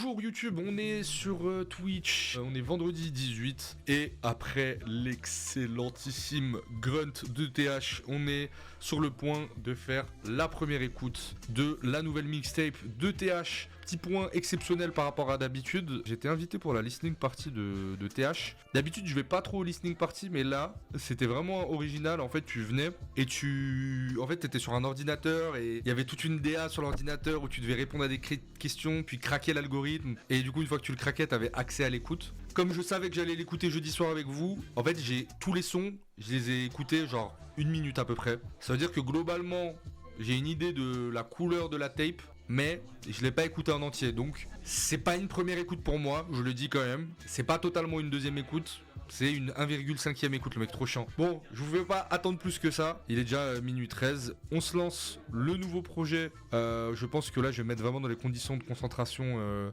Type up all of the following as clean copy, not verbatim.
Bonjour YouTube, on est sur Twitch, on est vendredi 18 et après l'excellentissime Grunt de TH, on est sur le point de faire la première écoute de la nouvelle mixtape de TH. Petit point exceptionnel par rapport à d'habitude, j'étais invité pour la listening party de TH. D'habitude je vais pas trop au listening party, mais là c'était vraiment original. En fait tu venais et t'étais sur un ordinateur et il y avait toute une DA sur l'ordinateur où tu devais répondre à des questions puis craquer l'algorithme, et du coup une fois que tu le craquais t'avais accès à l'écoute. Comme je savais que j'allais l'écouter jeudi soir avec vous, en fait j'ai tous les sons, je les ai écoutés genre 1 minute à peu près. Ça veut dire que globalement j'ai une idée de la couleur de la tape, mais je l'ai pas écouté en entier, donc c'est pas une première écoute pour moi, je le dis quand même. C'est pas totalement une deuxième écoute, c'est une 1,5e écoute, le mec trop chiant. Bon, je vous fais pas attendre plus que ça, il est déjà minuit 13, on se lance le nouveau projet. Je pense que là je vais mettre vraiment dans les conditions de concentration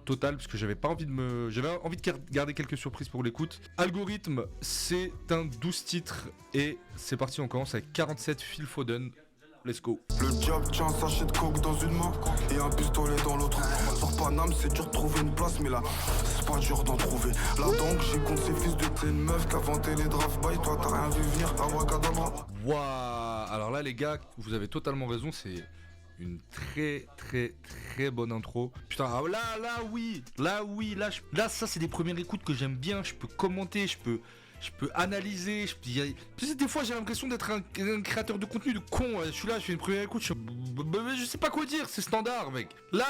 totale, parce que j'avais envie de garder quelques surprises pour l'écoute. Algorithme, c'est un 12 titres, et c'est parti, on commence avec 47 Phil Foden. Let's go. Le diable tient un sachet de coke dans une main et un pistolet dans l'autre. Sur Paname c'est dur de trouver une place, mais là c'est pas dur d'en trouver. Là donc j'ai contre ces fils de t'es une meuf qui a vanté les drive-by. Toi t'as rien vu venir, abracadabra. Waouh. Alors là les gars, vous avez totalement raison, c'est une très bonne intro. Putain, là ça c'est des premières écoutes que j'aime bien. Je peux commenter, je peux analyser, des fois j'ai l'impression d'être un créateur de contenu de con. Je suis là, je fais une première écoute, je sais pas quoi dire, c'est standard mec. Là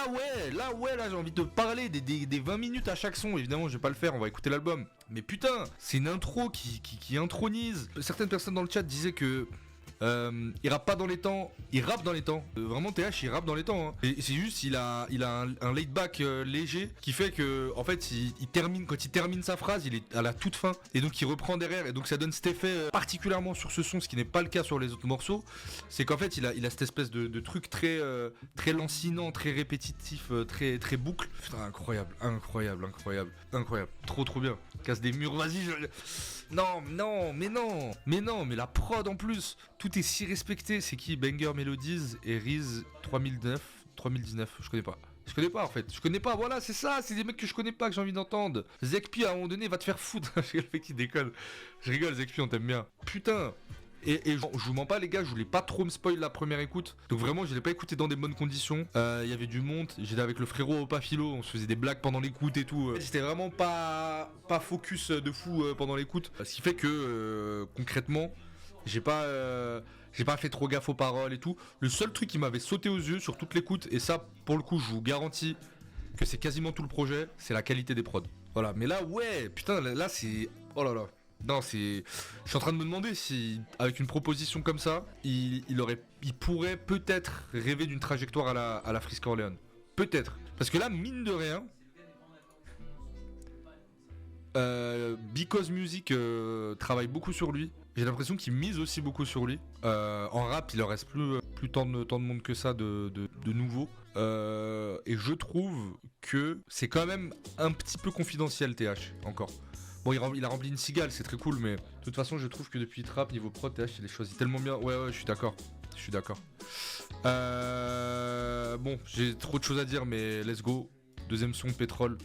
j'ai envie de parler des 20 minutes à chaque son. Évidemment je vais pas le faire, on va écouter l'album. Mais putain, c'est une intro qui intronise. Certaines personnes dans le chat disaient que il rappe pas dans les temps, il rappe dans les temps. Vraiment TH il rappe dans les temps hein. Et c'est juste il a un laid back léger qui fait que en fait quand il termine sa phrase, il est à la toute fin et donc il reprend derrière, et donc ça donne cet effet particulièrement sur ce son, ce qui n'est pas le cas sur les autres morceaux. C'est qu'en fait il a cette espèce de truc très lancinant, très répétitif, très boucle. Putain, incroyable. Trop bien. Casse des murs, vas-y. Mais la prod en plus, tout est si respecté. C'est qui? Banger Melodies et Riz 2019, je connais pas en fait, voilà, c'est ça, c'est des mecs que je connais pas, que j'ai envie d'entendre. Zekpi à un moment donné va te faire foutre. Je rigole, le mec qui déconne. Je rigole, Zekpi, on t'aime bien. Putain. Et je vous mens pas les gars, je voulais pas trop me spoil la première écoute, donc vraiment je l'ai pas écouté dans des bonnes conditions. Il y avait du monde, j'étais avec le frérot au Pafilo, on se faisait des blagues pendant l'écoute et tout. C'était vraiment pas focus de fou pendant l'écoute, ce qui fait que concrètement j'ai pas fait trop gaffe aux paroles et tout. Le seul truc qui m'avait sauté aux yeux sur toute l'écoute, et ça pour le coup je vous garantis que c'est quasiment tout le projet, c'est la qualité des prods. Voilà, mais là ouais, putain là c'est... Oh là là. Non, je suis en train de me demander si, avec une proposition comme ça, il pourrait peut-être rêver d'une trajectoire à la Frisk Orleans. Peut-être. Parce que là, mine de rien, Because Music travaille beaucoup sur lui. J'ai l'impression qu'il mise aussi beaucoup sur lui. En rap, il leur reste plus tant de monde que ça de nouveau. Et je trouve que c'est quand même un petit peu confidentiel, TH, encore. Bon, il a rempli une cigale, c'est très cool, mais de toute façon, je trouve que depuis Trap, niveau prod, TH, il les choisit tellement bien. Ouais, je suis d'accord. Bon, j'ai trop de choses à dire, mais let's go. Deuxième son, Pétrole.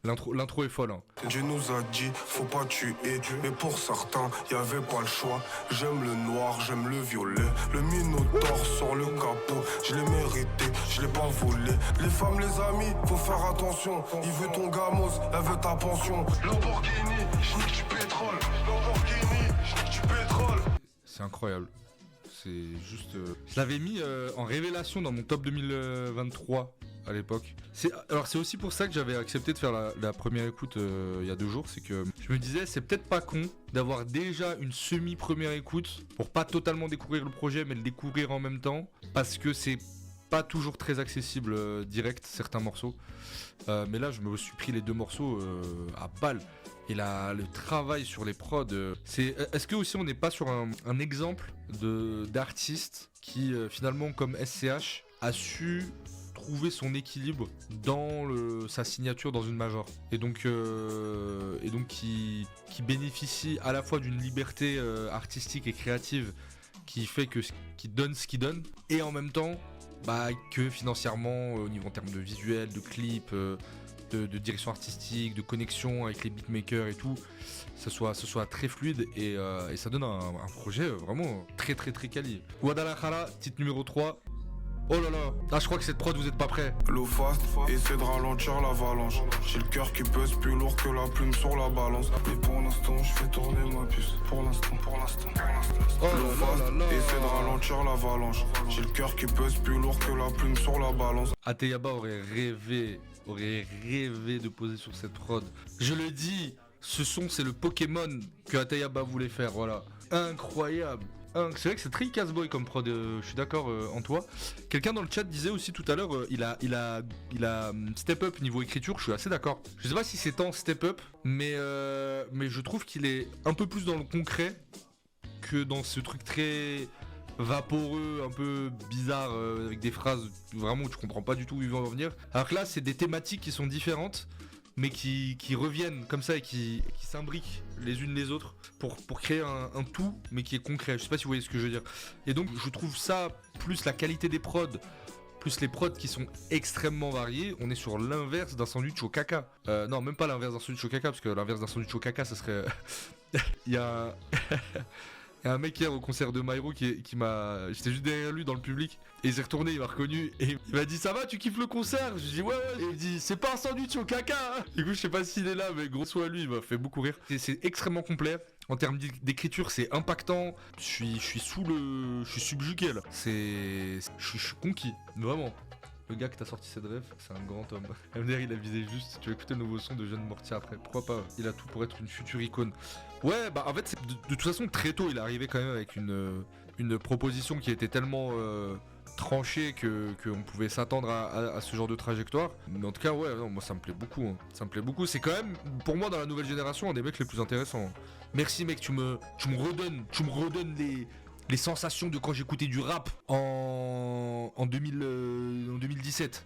L'intro est folle hein. Dieu nous a dit faut pas tuer, mais pour certains y'avait pas le choix. J'aime le noir, j'aime le violet. Le minotaure sur le capot, je l'ai mérité, je l'ai pas volé. Les femmes, les amis, faut faire attention. Il veut ton gamos, elle veut ta pension. Lamborghini, j'nique du pétrole. Lamborghini, j'nique du pétrole. C'est incroyable. C'est juste... Je l'avais mis en révélation dans mon top 2023 à l'époque. Alors c'est aussi pour ça que j'avais accepté de faire la première écoute il y a 2 jours. C'est que je me disais, c'est peut-être pas con d'avoir déjà une semi-première écoute pour pas totalement découvrir le projet, mais le découvrir en même temps. Parce que c'est pas toujours très accessible direct, certains morceaux. Mais là, je me suis pris les 2 morceaux à balle. Et là, le travail sur les prods, est-ce que aussi on n'est pas sur un exemple d'artiste qui finalement, comme SCH, a su trouver son équilibre dans sa signature dans une major, et donc qui bénéficie à la fois d'une liberté artistique et créative qui fait qui donne ce qu'il donne, et en même temps que financièrement, au niveau en termes de visuel, de clips, de direction artistique, de connexion avec les beatmakers et tout, ce soit très fluide et ça donne un projet vraiment très très très quali. Guadalajara, titre numéro 3. Oh là là, je crois que cette prod vous êtes pas prêts. L'eau fast, essaie de ralentir l'avalanche. J'ai le cœur qui pèse plus lourd que la plume sur la balance. Mais pour l'instant, je fais tourner ma puce. Pour l'instant. Oh L'eau fast, là là là. essaie de ralentir l'avalanche. J'ai le cœur qui pèse plus lourd que la plume sur la balance. Ateyaba aurait rêvé de poser sur cette prod. Je le dis, ce son c'est le Pokémon que Ateyaba voulait faire, voilà. Incroyable. C'est vrai que c'est très casse-boy comme prod, je suis d'accord en toi. Quelqu'un dans le chat disait aussi tout à l'heure, il a step up niveau écriture, je suis assez d'accord. Je sais pas si c'est tant step up, mais je trouve qu'il est un peu plus dans le concret que dans ce truc très vaporeux, un peu bizarre, avec des phrases vraiment où tu comprends pas du tout où il va en venir. Alors que là, c'est des thématiques qui sont différentes, mais qui reviennent comme ça et qui s'imbriquent les unes les autres pour créer un tout, mais qui est concret. Je sais pas si vous voyez ce que je veux dire. Et donc, je trouve ça, plus la qualité des prods, plus les prods qui sont extrêmement variés, on est sur l'inverse d'un sandwich au caca. Non, même pas l'inverse d'un sandwich au caca, parce que l'inverse d'un sandwich au caca, ça serait... Il y a un mec hier au concert de Myro qui m'a... J'étais juste derrière lui dans le public et il s'est retourné, il m'a reconnu et il m'a dit ça va, tu kiffes le concert? Je dis ouais. Et il me dit c'est pas un sandwich au caca hein. Du coup je sais pas s'il est là, mais gros soit lui, il m'a fait beaucoup rire. C'est extrêmement complet. En termes d'écriture, c'est impactant. Je suis subjugué là. Je suis conquis, vraiment. Le gars que t'as sorti cette ref, c'est un grand homme. MDR il a visé juste. Tu vas écouter le nouveau son de Jeune Mortier après. Pourquoi pas? Il a tout pour être une future icône. Ouais, en fait, de toute façon, très tôt, il est arrivé quand même avec une proposition qui était tellement tranchée qu'on pouvait s'attendre à ce genre de trajectoire. Mais en tout cas, ouais, non, moi ça me plaît beaucoup. Hein. Ça me plaît beaucoup. C'est quand même, pour moi, dans la nouvelle génération, un des mecs les plus intéressants. Merci, mec, tu me redonnes les sensations de quand j'écoutais du rap en 2017.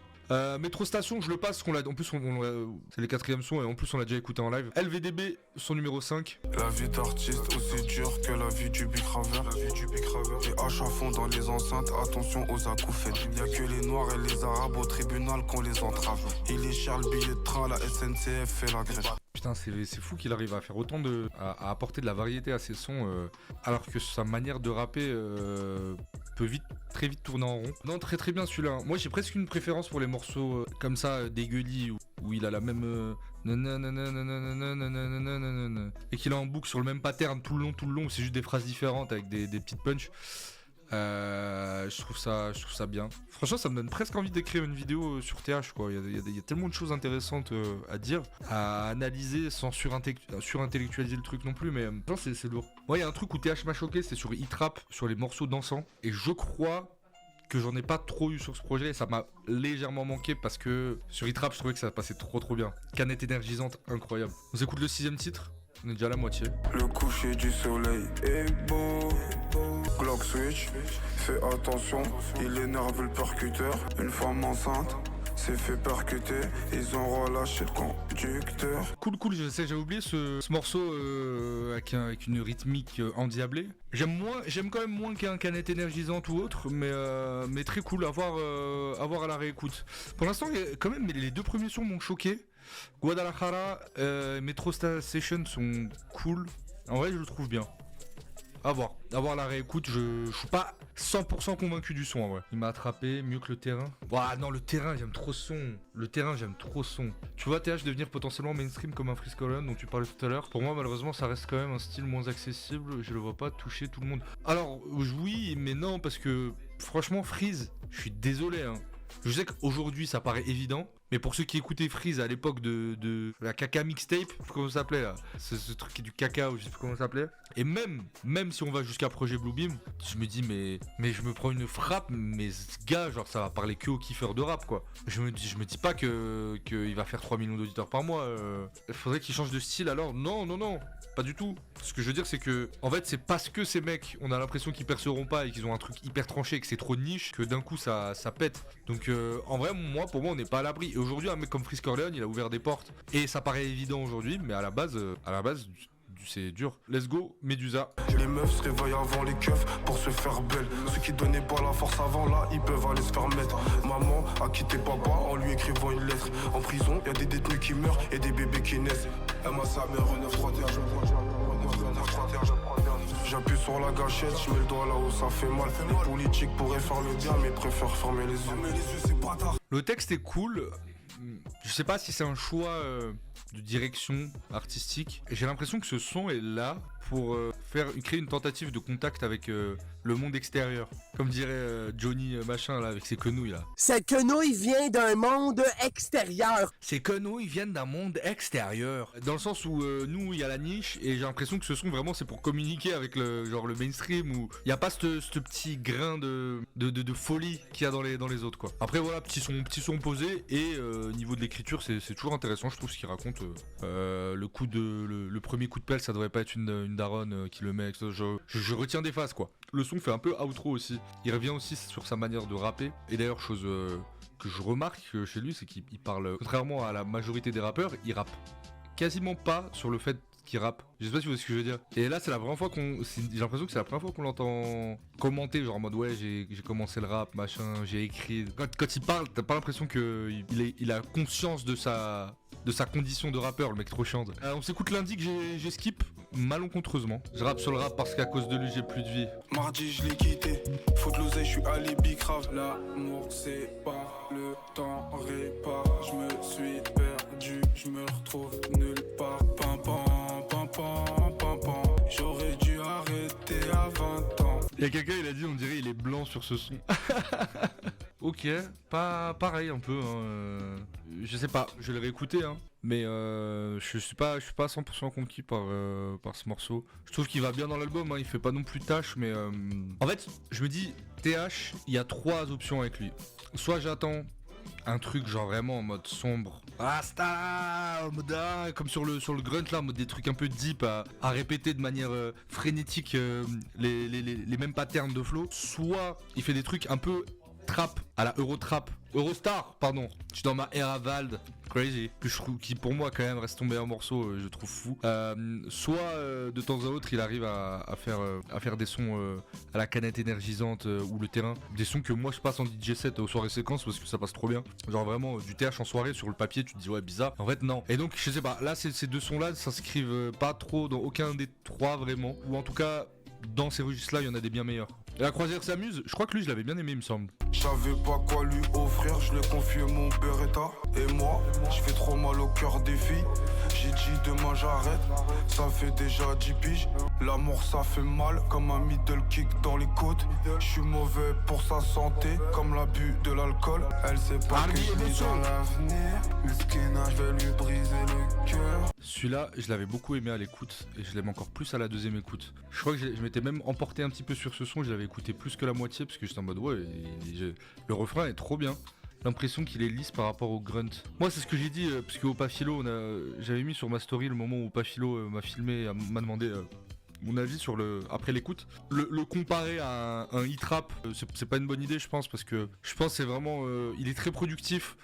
Métro Station, je le passe, en plus c'est les 4e sons et en plus on l'a déjà écouté en live. LVDB, son numéro 5. La vie d'artiste aussi dure que la vie du bicraveur. Et H à fond dans les enceintes, attention aux acouphènes. Y'a que les noirs et les arabes au tribunal qu'on les entrave. Il est cher le billet de train, la SNCF fait la grève. Putain, c'est fou qu'il arrive à faire autant à apporter de la variété à ses sons, alors que sa manière de rapper peut très vite tourner en rond. Non, très très bien celui-là. Moi j'ai presque une préférence pour les morceaux comme ça, dégueulis, où il a la même et qu'il est en boucle sur le même pattern tout le long, c'est juste des phrases différentes avec des petites punches. Je trouve ça bien. Franchement, ça me donne presque envie d'écrire une vidéo sur TH, quoi. Il y a tellement de choses intéressantes à dire, à analyser sans surintellectualiser le truc non plus, mais c'est lourd. Moi, il y a un truc où TH m'a choqué, c'est sur E-Trap, sur les morceaux dansants, et je crois que j'en ai pas trop eu sur ce projet et ça m'a légèrement manqué parce que sur E-Trap, je trouvais que ça passait trop bien. Canette énergisante, incroyable. On s'écoute le 6ème titre. On est déjà à la moitié. Le coucher du soleil est beau. Glock switch, fais attention, il énerve le percuteur. Une femme enceinte s'est fait percuter, ils ont relâché le conducteur. Cool, je sais, j'ai oublié ce morceau avec une rythmique endiablée. J'aime quand même moins qu'un Canette énergisante ou autre, mais très cool à voir à la réécoute. Pour l'instant, quand même, les 2 premiers sons m'ont choqué. Guadalajara et Metro Station sont cool. En vrai, je le trouve bien. À voir la réécoute, je suis pas 100% convaincu du son en vrai. Il m'a attrapé mieux que le terrain. Ouah non, le terrain, j'aime trop son. Tu vois TH devenir potentiellement mainstream comme un Freeze Colon dont tu parlais tout à l'heure. Pour moi, malheureusement, ça reste quand même un style moins accessible. Je le vois pas toucher tout le monde. Alors, oui, mais non, parce que franchement, Freeze, je suis désolé, hein. Je sais qu'aujourd'hui ça paraît évident, mais pour ceux qui écoutaient Freeze à l'époque de la caca mixtape, je sais plus comment ça s'appelait là, ce truc qui est du caca ou je sais plus comment ça s'appelait. Et même si on va jusqu'à Projet Bluebeam, je me dis mais je me prends une frappe, mais ce gars genre ça va parler que aux kiffeurs de rap quoi. Je me dis pas qu'il va faire 3 millions d'auditeurs par mois. Faudrait qu'il change de style alors. Non. Pas du tout. Ce que je veux dire c'est que en fait c'est parce que ces mecs on a l'impression qu'ils perceront pas et qu'ils ont un truc hyper tranché et que c'est trop de niche que d'un coup ça pète. Donc en vrai pour moi on n'est pas à l'abri. Et aujourd'hui un mec comme Freeze Corleone il a ouvert des portes et ça paraît évident aujourd'hui mais à la base c'est dur. Let's go, Medusa. Les meufs se réveillent avant les keufs pour se faire belle. Ceux qui donnaient pas la force avant là, ils peuvent aller se faire mettre. Maman a quitté papa en lui écrivant une lettre. En prison, y a des détenus qui meurent et des bébés qui naissent. Elle m'a sa mère 9-3 J'appuie sur la gâchette, je mets le doigt là où ça fait mal. Les politiques pourraient faire le bien, mais préfèrent fermer les yeux. Le texte est cool. Je sais pas si c'est un choix de direction artistique. J'ai l'impression que ce son est là pour créer une tentative de contact avec le monde extérieur. Comme dirait Johnny machin là avec ses quenouilles là. Ces quenouilles viennent d'un monde extérieur. Ces quenouilles viennent d'un monde extérieur. Dans le sens où nous il y a la niche et j'ai l'impression que ce son vraiment c'est pour communiquer avec le mainstream où il n'y a pas ce petit grain de folie qu'il y a dans les autres quoi. Après voilà, petit son posé et niveau de l'écriture c'est toujours intéressant je trouve ce qu'il raconte. Le premier coup de pelle ça devrait pas être une daronne qui le met. Je retiens des phases quoi. Le son fait un peu outro aussi. Il revient aussi sur sa manière de rapper. Et d'ailleurs, chose que je remarque chez lui, c'est qu'il parle, contrairement à la majorité des rappeurs, il rappe quasiment pas sur le fait qu'il rappe. Je sais pas si vous voyez ce que je veux dire. Et là, c'est la première fois j'ai l'impression que c'est la première fois qu'on l'entend commenter, genre en mode ouais, j'ai commencé le rap, machin, j'ai écrit. Quand il parle, t'as pas l'impression qu'il a conscience de sa condition de rappeur, le mec trop chiant. On s'écoute lundi que j'ai skip malencontreusement. Je rappe sur le rap parce qu'à cause de lui j'ai plus de vie. Mardi je l'ai quitté, faut de l'oseille, je suis alibi grave. L'amour c'est pas le temps répare. Je me suis perdu, je me retrouve nulle part. Pam pam pam pam pam pam. J'aurais dû arrêter à 20 ans. Il y a quelqu'un il a dit on dirait il est blanc sur ce son. Ok, pas pareil un peu. Je sais pas, je vais le réécouter mais je suis pas 100% conquis par ce morceau. Je trouve qu'il va bien dans l'album, il fait pas non plus tâche, mais en fait je me dis TH, il y a 3 options avec lui. Soit j'attends un truc genre vraiment en mode sombre, Rasta, en mode comme sur le grunt là, en mode des trucs un peu deep à répéter de manière frénétique les mêmes patterns de flow. Soit il fait des trucs un peu trap à la Eurostar, pardon. Je suis dans ma era Vald, crazy. Qui pour moi quand même reste tombé un morceau, je trouve fou. Soit de temps à autre il arrive à faire des sons à la canette énergisante ou le terrain. Des sons que moi je passe en DJ set aux soirées séquences parce que ça passe trop bien. Genre vraiment du TH en soirée sur le papier tu te dis ouais bizarre. En fait non. Et donc je sais pas, là ces 2 sons là s'inscrivent pas trop dans aucun des 3 vraiment. Ou en tout cas dans ces registres là il y en a des bien meilleurs. Et la croisière s'amuse, je crois que lui je l'avais bien aimé il me semble. Je savais pas quoi lui offrir, je lui ai confié mon Beretta. Et moi, je fais trop mal au cœur des filles. J'ai dit demain j'arrête, ça fait déjà 10 piges. L'amour ça fait mal, comme un middle kick dans les côtes. Je suis mauvais pour sa santé, comme l'abus de l'alcool. Elle sait pas que je vis dans l'avenir. Mesquina, je vais lui briser le cœur. Celui-là, je l'avais beaucoup aimé à l'écoute et je l'aime encore plus à la deuxième écoute. Je crois que je m'étais même emporté un petit peu sur ce son, je l'avais écouté plus que la moitié parce que j'étais en mode ouais, le refrain est trop bien. L'impression qu'il est lisse par rapport au grunt. Moi c'est ce que j'ai dit parce qu'au Pafilo, j'avais mis sur ma story le moment où Pafilo m'a filmé, m'a demandé mon avis sur après l'écoute. Le comparer à un hit rap, c'est pas une bonne idée je pense parce que je pense c'est vraiment il est très productif.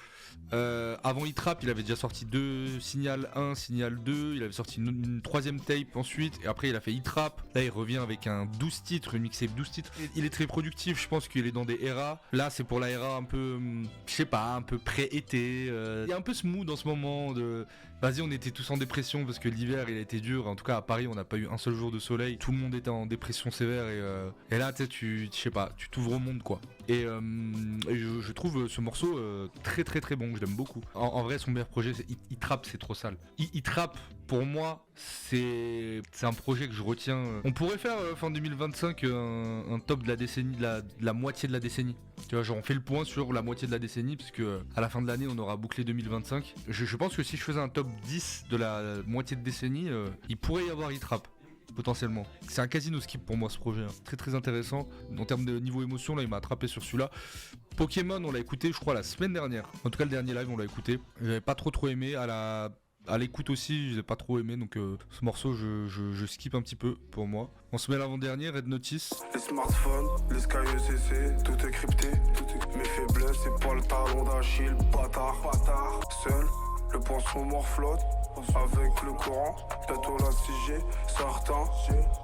Avant Hit Rap, il avait déjà sorti 2 Signal 1, Signal 2, il avait sorti une 3ème tape ensuite, et après il a fait Hit Rap. Là il revient avec un 12 titres, une mixtape 12 titres. Il est très productif, je pense qu'il est dans des eras. Là c'est pour la era un peu, je sais pas, un peu pré-été. Il y a un peu ce mood en ce moment de... Vas-y, on était tous en dépression parce que l'hiver il a été dur. En tout cas à Paris on n'a pas eu un seul jour de soleil. Tout le monde était en dépression sévère et là tu sais pas, tu t'ouvres au monde quoi. Et je trouve ce morceau très très très bon, je l'aime beaucoup. En vrai son meilleur projet c'est Hit Rap, c'est trop sale. Hit Rap pour moi c'est un projet que je retiens. On pourrait faire fin 2025 un top de la décennie, de la moitié de la décennie. Tu vois, genre on fait le point sur la moitié de la décennie parce que à la fin de l'année on aura bouclé 2025. Je pense que si je faisais un top 10 de la moitié de décennie, il pourrait y avoir Hit Rap. Potentiellement. C'est un casino skip pour moi ce projet, très très intéressant. En termes de niveau émotion, là il m'a attrapé sur celui-là. Pokémon on l'a écouté je crois la semaine dernière. En tout cas le dernier live on l'a écouté. J'avais pas trop aimé, à l'écoute aussi je l'ai pas trop aimé, donc ce morceau je skip un petit peu pour moi. On se met l'avant-dernier, Red Notice. Les smartphones, les Sky ECC, tout est crypté. Mes faiblesses c'est pas le talon d'Achille, bâtard. Seul, le poisson mort flotte. Avec le courant, Bientôt la 6G, certains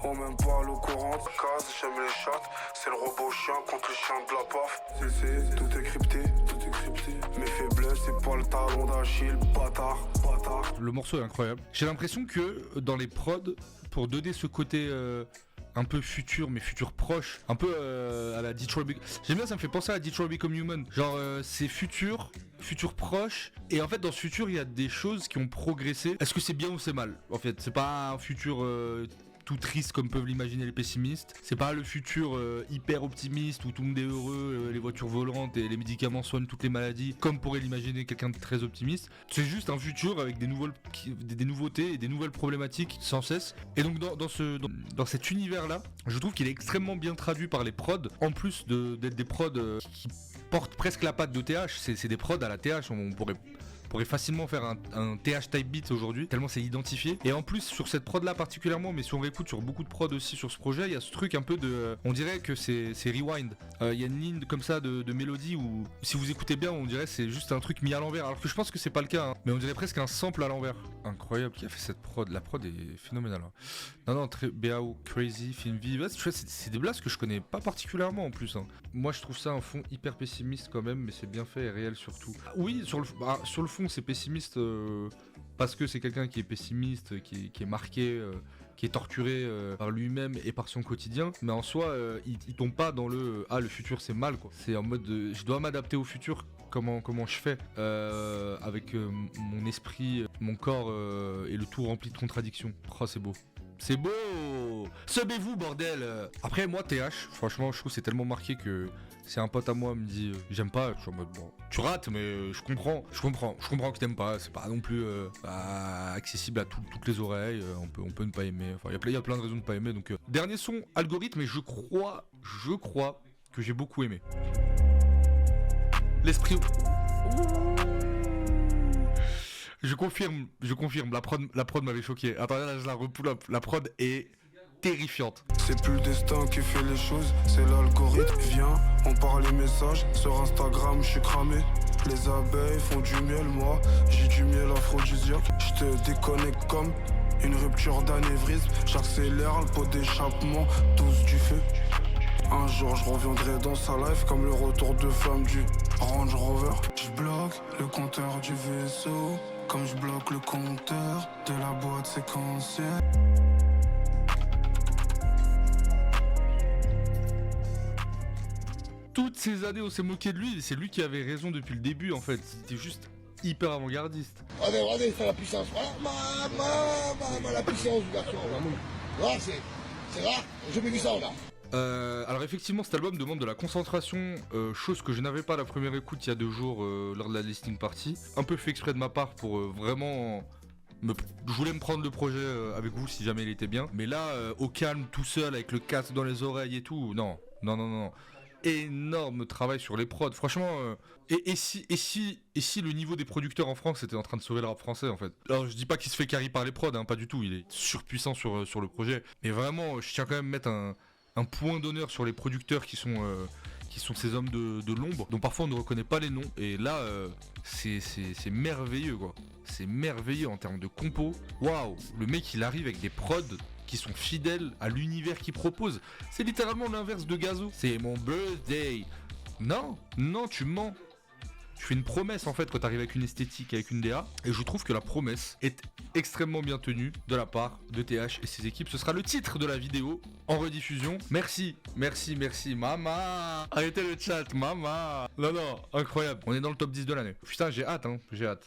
ont même pas l'eau courante. Case, j'aime les chattes, c'est le robot chien contre le chien de la paf. C'est tout est crypté, tout est crypté. Mes faiblesses, c'est pas le talon d'Achille, bâtard. Le morceau est incroyable. J'ai l'impression que dans les prods, pour donner ce côté un peu futur, mais futur proche, un peu à la Detroit Become... J'aime bien, ça me fait penser à Detroit Become Human. Genre, c'est futur proche, et en fait, dans ce futur, il y a des choses qui ont progressé. Est-ce que c'est bien ou c'est mal? En fait, c'est pas un futur... tout triste comme peuvent l'imaginer les pessimistes. C'est pas le futur hyper optimiste où tout le monde est heureux, les voitures volantes et les médicaments soignent toutes les maladies comme pourrait l'imaginer quelqu'un de très optimiste. C'est juste un futur avec des nouveautés et des nouvelles problématiques sans cesse. Et donc dans cet univers là, je trouve qu'il est extrêmement bien traduit par les prods, en plus d'être des prods qui portent presque la patte de TH. C'est des prods à la TH, on pourrait facilement faire un TH type beat aujourd'hui, tellement c'est identifié. Et en plus, sur cette prod là particulièrement, mais si on réécoute sur beaucoup de prods aussi sur ce projet, il y a ce truc un peu de... On dirait que c'est rewind. Il y a une ligne comme ça de mélodie où, si vous écoutez bien, on dirait que c'est juste un truc mis à l'envers. Alors que je pense que c'est pas le cas, hein. Mais on dirait presque un sample à l'envers. Incroyable, qui a fait cette prod? La prod est phénoménale, hein. Non, très BAO, Crazy, Film Vive. C'est des blasts que je connais pas particulièrement en plus, hein. Moi, je trouve ça un fond hyper pessimiste quand même, mais c'est bien fait et réel surtout. Oui, sur le fond, c'est pessimiste parce que c'est quelqu'un qui est pessimiste, qui est marqué, qui est torturé par lui-même et par son quotidien, mais en soi il tombe pas dans le futur c'est mal, quoi. C'est en mode je dois m'adapter au futur, comment je fais avec mon esprit, mon corps et le tout rempli de contradictions. Oh, c'est beau. C'est beau! Semez-vous, bordel! Après, moi, TH, franchement, je trouve que c'est tellement marqué que si un pote à moi me dit j'aime pas, je suis en mode bon, tu rates, mais je comprends que t'aimes pas, c'est pas non plus accessible à toutes les oreilles, on peut ne pas aimer, enfin, il y a plein de raisons de pas aimer, donc dernier son, Algorithme, et je crois que j'ai beaucoup aimé. L'esprit... Je confirme, la prod m'avait choqué. Attendez, là je la repull up. La prod est terrifiante. C'est plus le destin qui fait les choses, c'est l'algorithme. Viens, on parle les messages, sur Instagram je suis cramé. Les abeilles font du miel, moi j'ai du miel aphrodisiaque. Je te déconnecte comme une rupture d'anévrisme. J'accélère le pot d'échappement, tous du feu. Un jour je reviendrai dans sa life comme le retour de flamme du Range Rover. Je bloque le compteur du vaisseau, comme je bloque le compteur de la boîte séquentielle. Toutes ces années on s'est moqué de lui, c'est lui qui avait raison depuis le début en fait. C'était juste hyper avant-gardiste. Regardez, c'est la puissance. Voilà, la puissance du garçon. Voilà, c'est rare, j'ai vu ça là. Alors effectivement cet album demande de la concentration, chose que je n'avais pas à la première écoute il y a 2 jours lors de la listening party. Un peu fait exprès de ma part pour vraiment... Je voulais me prendre le projet avec vous si jamais il était bien. Mais là, au calme, tout seul, avec le casque dans les oreilles et tout, non. Énorme travail sur les prods, franchement. Et si le niveau des producteurs en France était en train de sauver le rap français en fait. Alors je dis pas qu'il se fait carry par les prods, hein, pas du tout, il est surpuissant sur le projet. Mais vraiment, je tiens quand même à mettre un point d'honneur sur les producteurs qui sont ces hommes de l'ombre, dont parfois on ne reconnaît pas les noms. Et là, c'est merveilleux, quoi. C'est merveilleux en termes de compo. Waouh, le mec il arrive avec des prods qui sont fidèles à l'univers qu'il propose. C'est littéralement l'inverse de Gazo. C'est mon birthday. Non, tu mens. Tu fais une promesse en fait quand t'arrives avec une esthétique, avec une DA. Et je trouve que la promesse est extrêmement bien tenue de la part de TH et ses équipes. Ce sera le titre de la vidéo en rediffusion. Merci, maman. Arrêtez le chat, maman. Non, incroyable. On est dans le top 10 de l'année. Putain, j'ai hâte, j'ai hâte.